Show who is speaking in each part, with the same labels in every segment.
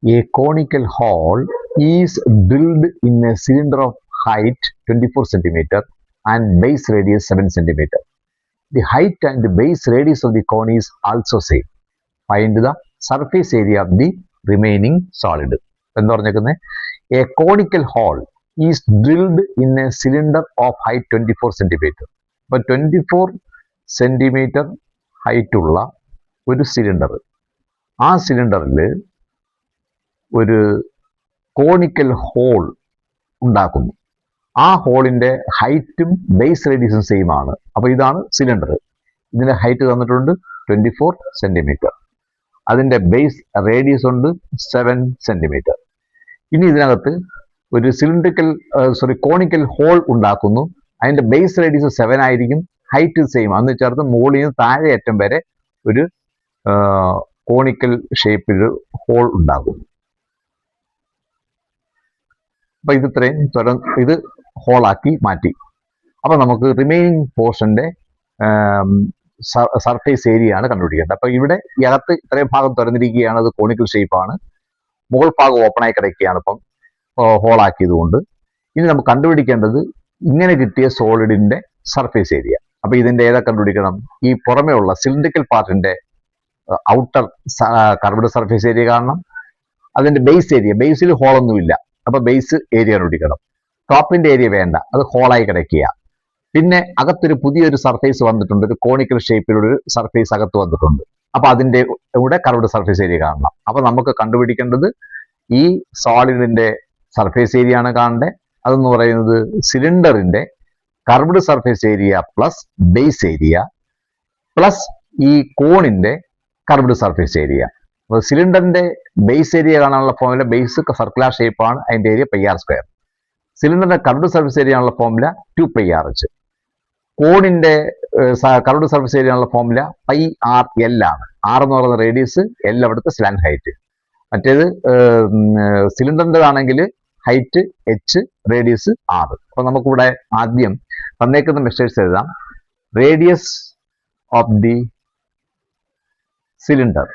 Speaker 1: A conical hole is drilled in a cylinder of height 24 centimeter and base radius 7 centimeter. The height and the base radius of the cone is also same. Find the surface area of the remaining solid. എന്ന് പറഞ്ഞേക്കുന്നത് a conical hole is drilled in a cylinder of height 24 centimeter. അപ്പോൾ 24 centimetre height ഉള്ള ഒരു cylinder, ആ സിലിണ്ടറിൽ ഒരു conical whole ഉണ്ടാക്കുന്നു. ആ ഹോളിന്റെ ഹൈറ്റും ബേസ് റേഡിയസും സെയിം ആണ്. അപ്പോൾ ഇതാണ് സിലിണ്ടർ. ഇതിന്റെ ഹൈറ്റ് തന്നിട്ടുണ്ട് 24 സെന്റിമീറ്റർ, അതിന്റെ ബേസ് റേഡിയസ് ഉണ്ട് 7 സെന്റിമീറ്റർ. ഇനി ഇതിനകത്ത് ഒരു കോണിക്കൽ ഹോൾ ഉണ്ടാക്കുന്നു. അതിന്റെ ബേസ് റേഡിയസ് 7 ആയിരിക്കും, ഹൈറ്റ് സെയിം അന്ന് ചേർത്ത് മുകളിൽ നിന്ന് താഴെ അറ്റം വരെ ഒരു കോണിക്കൽ ഷേപ്പിൽ ഹോൾ ഉണ്ടാകും. അപ്പൊ ഇത് ഹോളാക്കി മാറ്റി. അപ്പൊ നമുക്ക് റിമൈനിങ് പോർഷന്റെ സർഫേസ് ഏരിയ ആണ് കണ്ടുപിടിക്കേണ്ടത്. അപ്പൊ ഇവിടെ ഈ അകത്ത് ഇത്രയും ഭാഗം തുറന്നിരിക്കുകയാണ്, അത് കോണിക്കൽ ഷേപ്പാണ്. മുകൾ ഭാഗം ഓപ്പണായി കിടക്കുകയാണ് ഇപ്പം ഹോളാക്കിയത് കൊണ്ട്. ഇനി നമുക്ക് കണ്ടുപിടിക്കേണ്ടത് ഇങ്ങനെ കിട്ടിയ സോളിഡിന്റെ സർഫേസ് ഏരിയ. അപ്പൊ ഇതിന്റെ ഏതാ കണ്ടുപിടിക്കണം? ഈ പുറമേ ഉള്ള സിലിണ്ടറിക്കൽ പാർട്ടിന്റെ ഔട്ടർ കർവ്ഡ് സർഫേസ് ഏരിയ കാണണം. അതിന്റെ ബേസ് ഏരിയ, ബേസിൽ ഹോളൊന്നുമില്ല, അപ്പൊ ബേസ് ഏരിയ കണ്ടുപിടിക്കണം. ടോപ്പിന്റെ ഏരിയ വേണ്ട, അത് ഹോളായി കിടക്കുക. പിന്നെ അകത്തൊരു പുതിയൊരു സർഫേസ് വന്നിട്ടുണ്ട്, ഒരു കോണിക്കൽ ഷേപ്പിലൊരു സർഫേസ് അകത്ത് വന്നിട്ടുണ്ട്. അപ്പൊ അതിന്റെ കൂടെ കർവ്ഡ് സർഫേസ് ഏരിയ കാണണം. അപ്പൊ നമുക്ക് കണ്ടുപിടിക്കേണ്ടത് ഈ സോളിഡിന്റെ സർഫേസ് ഏരിയ ആണ് കാണേണ്ടത്. അതെന്ന് പറയുന്നത് സിലിണ്ടറിന്റെ curved surface area plus base area plus ഈ കോണിന്റെ കർവ്ഡ് സർഫേസ് ഏരിയ. അപ്പോൾ സിലിണ്ടറിന്റെ ബേസ് ഏരിയ കാണാനുള്ള ഫോർമുല, ബേസ് സർക്കുലർ ഷേപ്പാണ്, അതിന്റെ ഏരിയ πr². സിലിണ്ടറിന്റെ കർവ്ഡ് സർഫേസ് ഏരിയ ആണുള്ള ഫോർമുല 2πrh. കോണിന്റെ കർവ്ഡ് സർഫേസ് ഏരിയ ആണുള്ള ഫോർമുല πrl ആണ്. r എന്ന് പറയുന്ന റേഡിയസ്, l അവിടുത്തെ സ്ലാൻ ഹൈറ്റ്. മറ്റേത് സിലിണ്ടറിൻ്റെതാണെങ്കിൽ ഹൈറ്റ് h, റേഡിയസ് r. അപ്പൊ നമുക്കിവിടെ ആദ്യം തന്നേക്കുന്ന മെഷേഴ്സ് എഴുതാം. റേഡിയസ് ഓഫ് ദി സിലിണ്ടർ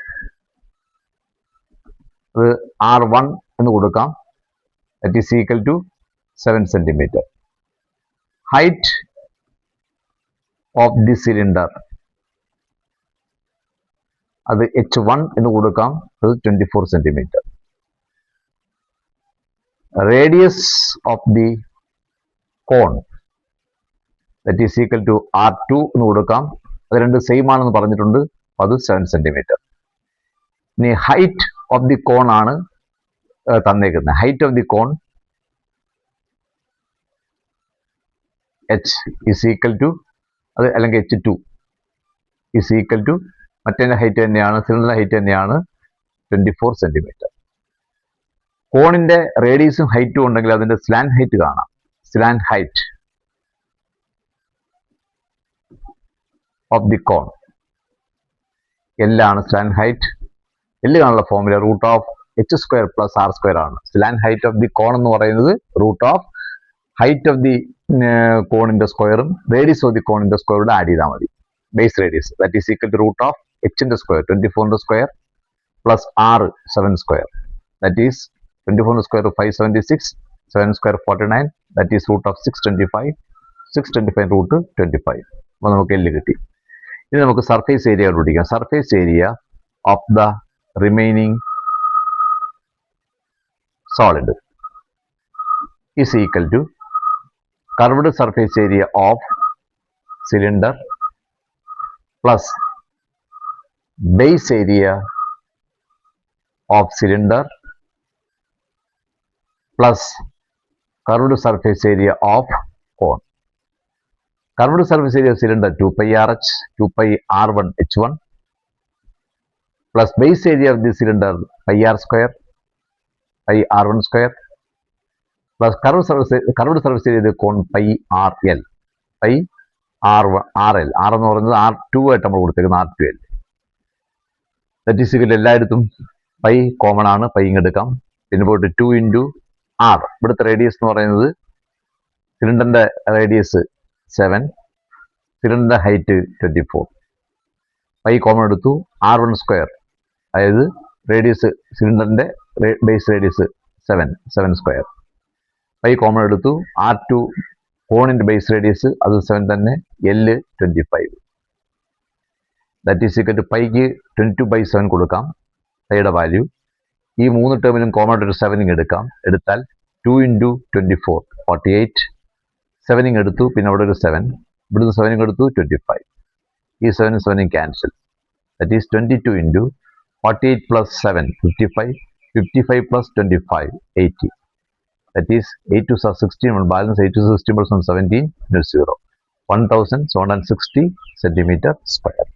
Speaker 1: അത് r1 എന്ന് കൊടുക്കാം, that is equal to 7 centimetre. Height of the cylinder അത് h1 എന്ന് കൊടുക്കാം, അത് 24 centimetre. Radius of the cone that is equal to r2 എന്ന് കൊടുക്കാം, അത് രണ്ട് സെയിം ആണെന്ന് പറഞ്ഞിട്ടുണ്ട്, അത് 7 സെന്റിമീറ്റർ. ഇനി ഹൈറ്റ് ഓഫ് ദി കോൺ ആണ് തന്നേക്കുന്നത്. Height of the cone h is equal to, അത് അല്ലെങ്കിൽ h2 ഈസ് ഈക്വൽ ടു മറ്റേ ഹൈറ്റ് തന്നെയാണ്, സിലിണ്ടറിന്റെ ഹൈറ്റ് തന്നെയാണ്, 24 സെന്റിമീറ്റർ. കോണിന്റെ റേഡിയസും ഹൈറ്റും ഉണ്ടെങ്കിൽ അതിന്റെ സ്ലാൻ ഹൈറ്റ് കാണാം. Slant height of the cone ആണ് സ്ലാൻ ഹൈറ്റ്. കാണുള്ള ഫോർമുല √h² പ്ലസ് r² ആണ്. Slant height of the cone എന്ന് പറയുന്നത് ഹൈറ്റ് ഓഫ് ദി കോണിന്റെ സ്ക്വയറും റേഡിയസ് ഓഫ് ദി കോണിന്റെ സ്ക്വയറും ആഡ് ചെയ്താൽ മതി. Base radius that is equal to √h² 24 plus r 7². That is 24 576, 7² 49, that is √625. 625 √25. അപ്പോൾ നമുക്ക് L കിട്ടി. ഇനി നമുക്ക് സർഫേസ് ഏരിയ കണ്ടുപിടിക്കാം. Surface area of the remaining solid is equal to curved surface area of cylinder plus base area of cylinder plus curved surface area of cone. Curved surface area of cylinder 2πrh, 2πr1h1 plus base area of the cylinder πr² πr1² plus curved surface area cone πrl r1rl. r എന്ന് പറയുന്നത് r2 ആയിട്ട് നമ്മൾ കൊടുത്തേക്കുന്നത്, r2l. That is equal എല്ലായിടത്തും pi common ആണ്, pi ഇങ്ങെടുക്കാം. പിന്നെ പോയിട്ട് 2 into r. ഇവിടുത്തെ റേഡിയസ് എന്ന് പറയുന്നത് സിലിണ്ടറിന്റെ റേഡിയസ് 7, സിലിണ്ടറിന്റെ ഹൈറ്റ് 24. പൈ കോമൺ എടുത്തു, r1², അതായത് റേഡിയസ് സിലിണ്ടറിന്റെ base radius 7 square. Pi common എടുത്തു. R2 കോണിന്റെ ബേസ് റേഡിയസ് അത് 7 തന്നെ. L 25. That is equal to പൈക്ക് 22/7 കൊടുക്കാം പൈയുടെ വാല്യൂ. ഈ 3 ടേമിലും കോമൺ ഒരു 7 എടുക്കാം. എടുത്താൽ 2 × 24 48. 7 എടുത്തു. പിന്നെ അവിടെ ഒരു 7. ഇവിടുന്ന് 7 എടുത്തു 25. ഈ 7 cancel. That is 22 × 48 + 7 55. 55 + 25 80. That is 8 2s are 16. One balance 8 2s 16 plus 1 17 minus 0. 1760 centimeter square.